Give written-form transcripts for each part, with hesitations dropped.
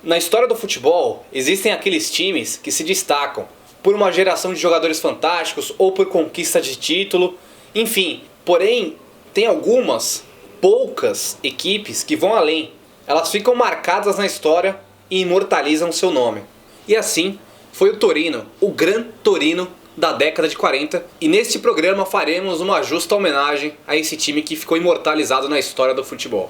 Na história do futebol, existem aqueles times que se destacam por uma geração de jogadores fantásticos ou por conquista de título, enfim. Porém, tem algumas, poucas equipes que vão além. Elas ficam marcadas na história e imortalizam seu nome. E assim foi o Torino, o Gran Torino da década de 40. E neste programa faremos uma justa homenagem a esse time que ficou imortalizado na história do futebol.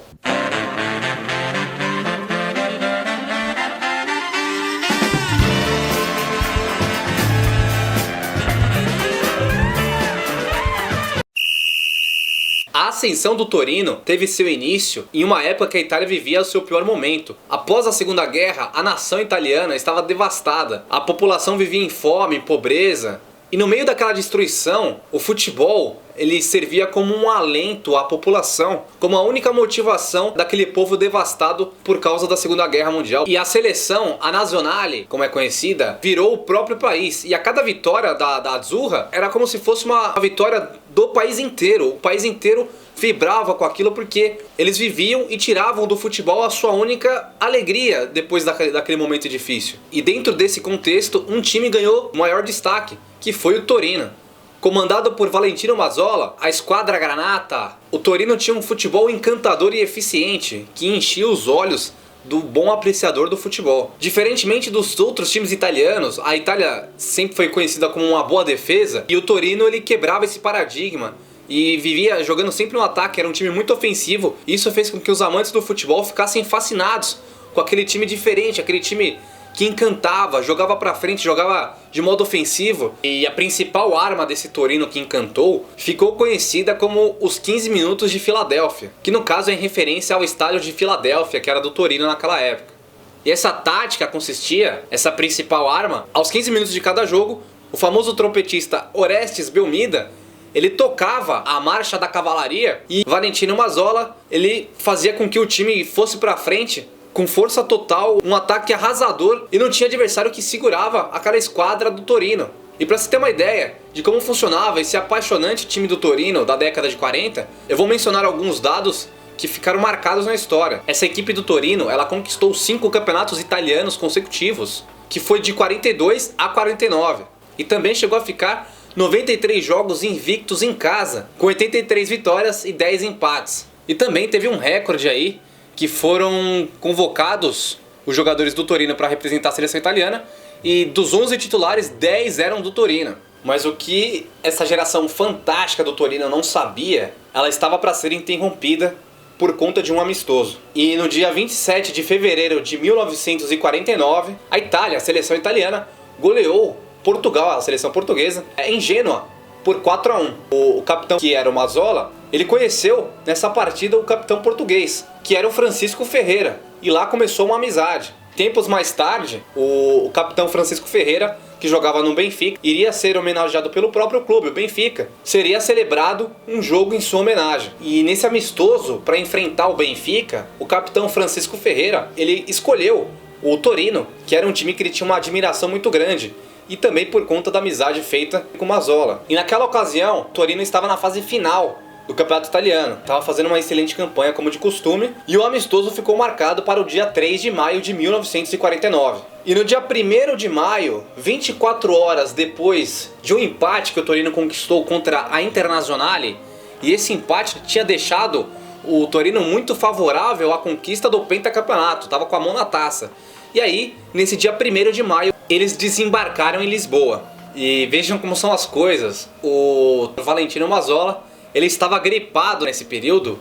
A ascensão do Torino teve seu início em uma época que a Itália vivia o seu pior momento. Após a Segunda Guerra, a nação italiana estava devastada. A população vivia em fome, em pobreza. E no meio daquela destruição, o futebol ele servia como um alento à população, como a única motivação daquele povo devastado por causa da Segunda Guerra Mundial. E a seleção, a Nazionale, como é conhecida, virou o próprio país. E a cada vitória da Azzurra era como se fosse uma vitória do país inteiro. O país inteiro vibrava com aquilo porque eles viviam e tiravam do futebol a sua única alegria depois daquele momento difícil. E dentro desse contexto, um time ganhou maior destaque, que foi o Torino. Comandado por Valentino Mazzola, a Squadra Granata, o Torino tinha um futebol encantador e eficiente, que enchia os olhos do bom apreciador do futebol. Diferentemente dos outros times italianos, a Itália sempre foi conhecida como uma boa defesa, e o Torino ele quebrava esse paradigma e vivia jogando sempre no ataque, era um time muito ofensivo. Isso fez com que os amantes do futebol ficassem fascinados com aquele time diferente, aquele time que encantava, jogava pra frente, jogava de modo ofensivo. E a principal arma desse Torino que encantou ficou conhecida como os 15 minutos de Filadélfia, que no caso é em referência ao estádio de Filadélfia, que era do Torino naquela época. E essa tática consistia, essa principal arma, aos 15 minutos de cada jogo, o famoso trompetista Orestes Belmida, ele tocava a marcha da cavalaria e Valentino Mazzola, ele fazia com que o time fosse pra frente com força total, um ataque arrasador, e não tinha adversário que segurava aquela esquadra do Torino. E para você ter uma ideia de como funcionava esse apaixonante time do Torino da década de 40, eu vou mencionar alguns dados que ficaram marcados na história. Essa equipe do Torino, ela conquistou 5 campeonatos italianos consecutivos, que foi de 42 a 49. E também chegou a ficar 93 jogos invictos em casa, com 83 vitórias e 10 empates. E também teve um recorde aí, que foram convocados os jogadores do Torino para representar a seleção italiana, e dos 11 titulares, 10 eram do Torino. Mas o que essa geração fantástica do Torino não sabia, ela estava para ser interrompida por conta de um amistoso. E no dia 27 de fevereiro de 1949, a Itália, a seleção italiana, goleou Portugal, a seleção portuguesa, em Gênua, por 4-1. O capitão, que era o Mazzola, ele conheceu nessa partida o capitão português, que era o Francisco Ferreira, e lá começou uma amizade. Tempos mais tarde, o capitão Francisco Ferreira, que jogava no Benfica, iria ser homenageado pelo próprio clube, o Benfica. Seria celebrado um jogo em sua homenagem. E nesse amistoso, para enfrentar o Benfica, o capitão Francisco Ferreira, ele escolheu o Torino, que era um time que ele tinha uma admiração muito grande, e também por conta da amizade feita com o Mazzola. E naquela ocasião, o Torino estava na fase final do campeonato italiano, estava fazendo uma excelente campanha como de costume, e o amistoso ficou marcado para o dia 3 de maio de 1949. E no dia 1º de maio, 24 horas depois de um empate que o Torino conquistou contra a Internazionale, e esse empate tinha deixado o Torino muito favorável à conquista do pentacampeonato, estava com a mão na taça. E aí, nesse dia 1º de maio, eles desembarcaram em Lisboa. E vejam como são as coisas. O Valentino Mazzola, ele estava gripado nesse período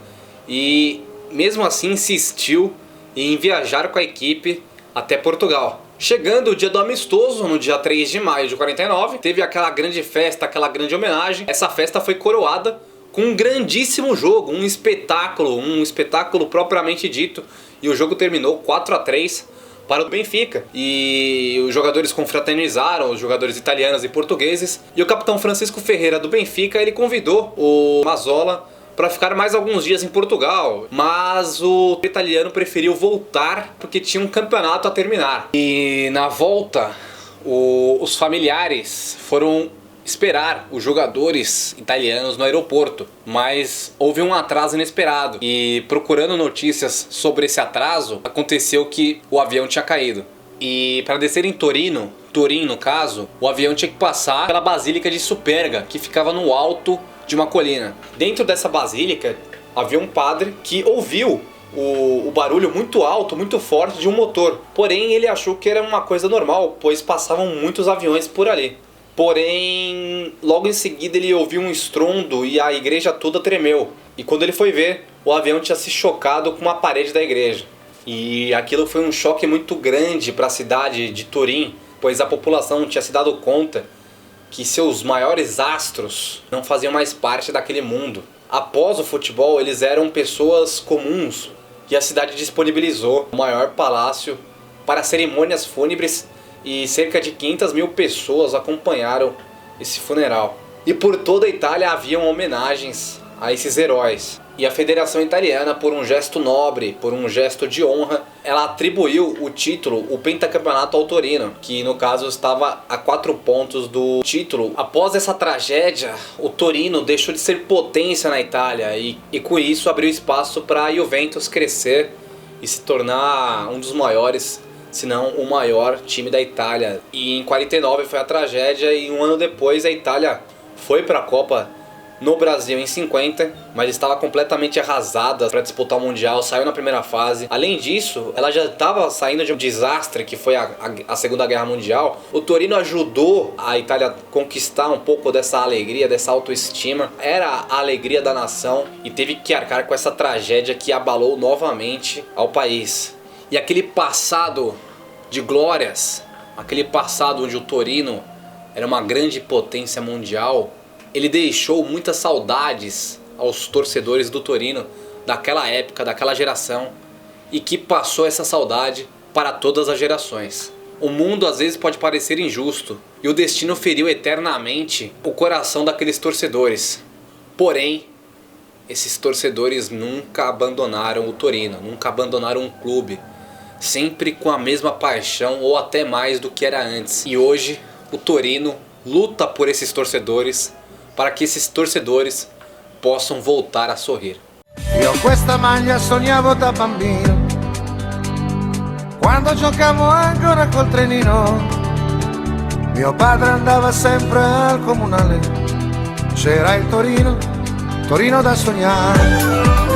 e mesmo assim insistiu em viajar com a equipe até Portugal. Chegando o dia do amistoso, no dia 3 de maio de 49, teve aquela grande festa, aquela grande homenagem. Essa festa foi coroada com um grandíssimo jogo, um espetáculo propriamente dito. E o jogo terminou 4-3 para o Benfica. E os jogadores confraternizaram, os jogadores italianos e portugueses. E o capitão Francisco Ferreira do Benfica, ele convidou o Mazzola para ficar mais alguns dias em Portugal. Mas o italiano preferiu voltar porque tinha um campeonato a terminar. E na volta, os familiares foram esperar os jogadores italianos no aeroporto, mas houve um atraso inesperado e, procurando notícias sobre esse atraso, aconteceu que o avião tinha caído. E para descer em Turim no caso, o avião tinha que passar pela Basílica de Superga, que ficava no alto de uma colina. Dentro dessa basílica havia um padre que ouviu o barulho muito alto, muito forte de um motor. Porém, ele achou que era uma coisa normal, pois passavam muitos aviões por ali. Porém, logo em seguida ele ouviu um estrondo e a igreja toda tremeu. E quando ele foi ver, o avião tinha se chocado com uma parede da igreja. E aquilo foi um choque muito grande para a cidade de Turim, pois a população tinha se dado conta que seus maiores astros não faziam mais parte daquele mundo. Após o futebol, eles eram pessoas comuns e a cidade disponibilizou o maior palácio para cerimônias fúnebres e cerca de 500 mil pessoas acompanharam esse funeral. E por toda a Itália haviam homenagens a esses heróis. E a Federação Italiana, por um gesto nobre, por um gesto de honra, ela atribuiu o título, o pentacampeonato ao Torino, que no caso estava a 4 pontos do título. Após essa tragédia, o Torino deixou de ser potência na Itália e com isso abriu espaço para a Juventus crescer e se tornar um dos maiores, se não o maior time da Itália. E em 49 foi a tragédia e um ano depois a Itália foi para a Copa no Brasil em 50, mas estava completamente arrasada para disputar o Mundial, saiu na primeira fase. Além disso, ela já estava saindo de um desastre que foi a Segunda Guerra Mundial. O Torino ajudou a Itália a conquistar um pouco dessa alegria, dessa autoestima. Era a alegria da nação e teve que arcar com essa tragédia que abalou novamente ao país. E aquele passado de glórias, aquele passado onde o Torino era uma grande potência mundial, ele deixou muitas saudades aos torcedores do Torino daquela época, daquela geração, e que passou essa saudade para todas as gerações. O mundo às vezes pode parecer injusto e o destino feriu eternamente o coração daqueles torcedores. Porém, esses torcedores nunca abandonaram o Torino, nunca abandonaram um clube, sempre com a mesma paixão ou até mais do que era antes. E hoje o Torino luta por esses torcedores, para que esses torcedores possam voltar a sorrir. Io questa maglia sognavo da bambino, quando giocavo ancora col trenino. Mio padre andava sempre al comunale, c'era il Torino, Torino da sognare.